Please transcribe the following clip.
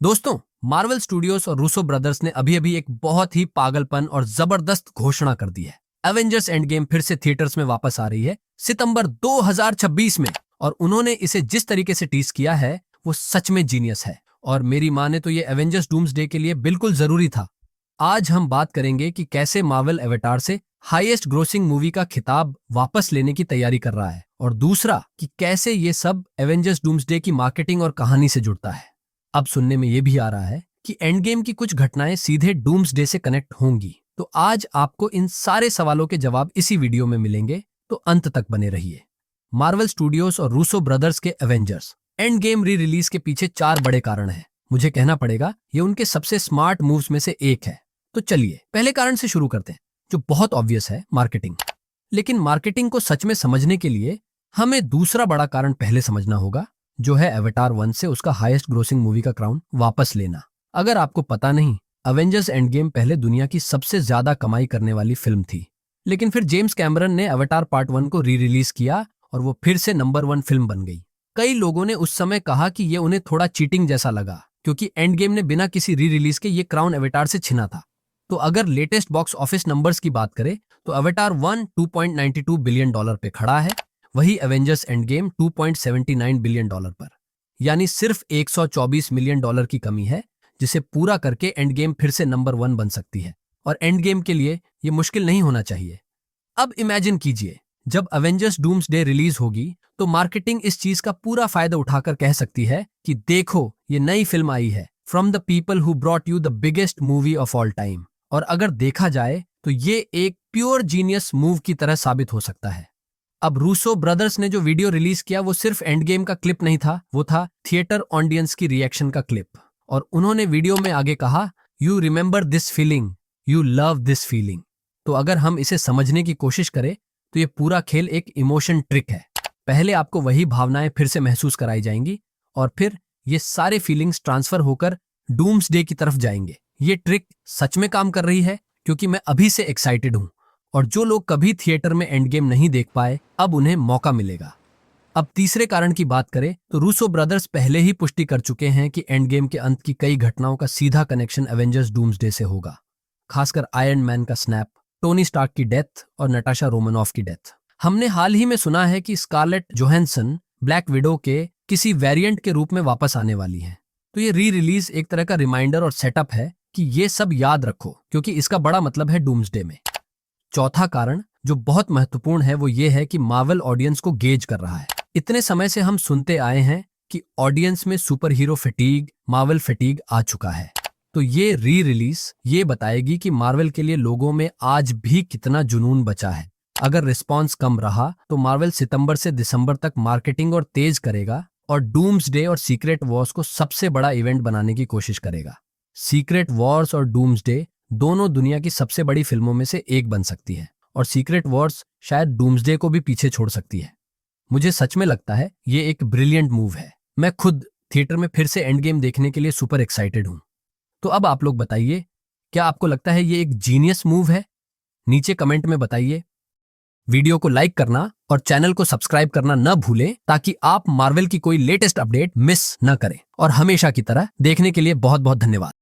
दोस्तों, Marvel studios और Russo brothers ने अभी अभी एक बहुत ही पागलपन और जबरदस्त घोषणा कर दी है। एवेंजर्स एंड गेम फिर से थिएटर्स में वापस आ रही है सितंबर 2026 में। और उन्होंने इसे जिस तरीके से टीज किया है वो सच में जीनियस है। और मेरी माने तो ये एवेंजर्स डूम्सडे के लिए बिल्कुल जरूरी था। आज हम बात करेंगे कि कैसे मार्वल एवेटार से हाईएस्ट ग्रोसिंग मूवी का खिताब वापस लेने की तैयारी कर रहा है, और दूसरा कि कैसे ये सब एवेंजर्स डूम्सडे की मार्केटिंग और कहानी से जुड़ता है। अब सुनने में ये भी आ रहा है कि एंड गेम की कुछ घटनाएं सीधे डूम्सडे से कनेक्ट होंगी। तो आज आपको इन सारे सवालों के जवाब इसी वीडियो में मिलेंगे, तो अंत तक बने रहिए। मार्वल स्टूडियोज और रूसो ब्रदर्स के Avengers end game re release के पीछे 4 बड़े कारण हैं। मुझे कहना पड़ेगा ये उनके सबसे स्मार्ट मूव्स में से एक है। तो चलिए पहले कारण से शुरू करते हैं, जो बहुत ऑब्वियस है, मार्केटिंग। लेकिन मार्केटिंग को सच में समझने के लिए हमें दूसरा बड़ा कारण पहले समझना होगा, जो है एवेटार 1 से उसका हाईएस्ट ग्रोसिंग मूवी का क्राउन वापस लेना। अगर आपको पता नहीं, एवेंजर्स एंड गेम पहले दुनिया की सबसे ज्यादा कमाई करने वाली फिल्म थी, लेकिन फिर जेम्स कैमरन ने एवेटार पार्ट 1 को री रिलीज किया और वो फिर से नंबर 1 फिल्म बन गई। कई लोगों ने उस समय कहा कि ये उन्हें थोड़ा चीटिंग जैसा लगा, क्योंकि एंड गेम ने बिना किसी री रिलीज के ये क्राउन एवेटार से छिना था। तो अगर लेटेस्ट बॉक्स ऑफिस नंबर्स की बात करें तो एवेटार 1 $2.92 बिलियन पे खड़ा है, वही एवेंजर्स एंड गेम $2.79 बिलियन पर। यानी सिर्फ $124 मिलियन की कमी है, जिसे पूरा करके एंड गेम फिर से नंबर 1 बन सकती है। और एंड गेम के लिए ये मुश्किल नहीं होना चाहिए। अब इमेजिन कीजिए, जब एवेंजर्स डूम्सडे रिलीज होगी तो मार्केटिंग इस चीज का पूरा फायदा उठाकर कह सकती है कि देखो, ये नई फिल्म आई है from the people who brought you the biggest movie of all time. और अगर देखा जाए तो ये एक प्योर जीनियस मूव की तरह साबित हो सकता है। अब रूसो ब्रदर्स ने जो वीडियो रिलीज किया वो सिर्फ एंड गेम का क्लिप नहीं था, वो था थिएटर ऑडियंस की रिएक्शन का क्लिप। और उन्होंने वीडियो में आगे कहा, you remember this feeling, you love this feeling. तो अगर हम इसे समझने की कोशिश करें तो ये पूरा खेल एक इमोशन ट्रिक है। पहले आपको वही भावनाएं फिर से महसूस कराई जाएंगी और फिर ये सारे फीलिंग्स ट्रांसफर होकर डूम्सडे की तरफ जाएंगे। ये ट्रिक सच में काम कर रही है, क्योंकि मैं अभी से एक्साइटेड हूं। और जो लोग कभी थिएटर में एंड गेम नहीं देख पाए, अब उन्हें मौका मिलेगा। अब तीसरे कारण की बात करें तो रूसो ब्रदर्स पहले ही पुष्टि कर चुके हैं कि एंड गेम के अंत की कई घटनाओं का सीधा कनेक्शन एवेंजर्स डूम्सडे से होगा। खासकर आयरन मैन का स्नैप, टोनी स्टार्क की डेथ और नटाशा रोमानॉफ की डेथ। हमने हाल ही में सुना है कि स्कारलेट जोहानसन ब्लैक विडो के किसी वेरिएंट के रूप में वापस आने वाली है। तो ये री रिलीज एक तरह का रिमाइंडर और सेटअप है कि ये सब याद रखो, क्योंकि इसका बड़ा मतलब है डूम्सडे में। चौथा कारण जो बहुत महत्वपूर्ण है वो ये है कि मार्वल ऑडियंस को गेज कर रहा है। इतने समय से हम सुनते आए हैं कि ऑडियंस में super hero fatigue, Marvel fatigue आ चुका है। तो ये री रिलीज ये बताएगी कि मार्वल के लिए लोगों में आज भी कितना जुनून बचा है। अगर रिस्पॉन्स कम रहा तो मार्वल सितंबर से दिसंबर तक मार्केटिंग और तेज करेगा और डूम्सडे और सीक्रेट वॉर्स को सबसे बड़ा इवेंट बनाने की कोशिश करेगा। सीक्रेट वॉर्स और डूम्सडे दोनों दुनिया की सबसे बड़ी फिल्मों में से एक बन सकती है, और सीक्रेट वॉर्स शायद डूम्सडे को भी पीछे छोड़ सकती है। मुझे सच में लगता है ये एक ब्रिलियंट मूव है। मैं खुद थिएटर में फिर से एंड गेम देखने के लिए सुपर एक्साइटेड हूं। तो अब आप लोग बताइए, क्या आपको लगता है ये एक जीनियस मूव है? नीचे कमेंट में बताइए। वीडियो को लाइक करना और चैनल को सब्सक्राइब करना न भूलें, ताकि आप मार्वल की कोई लेटेस्ट अपडेट मिस न करें। और हमेशा की तरह देखने के लिए बहुत बहुत धन्यवाद।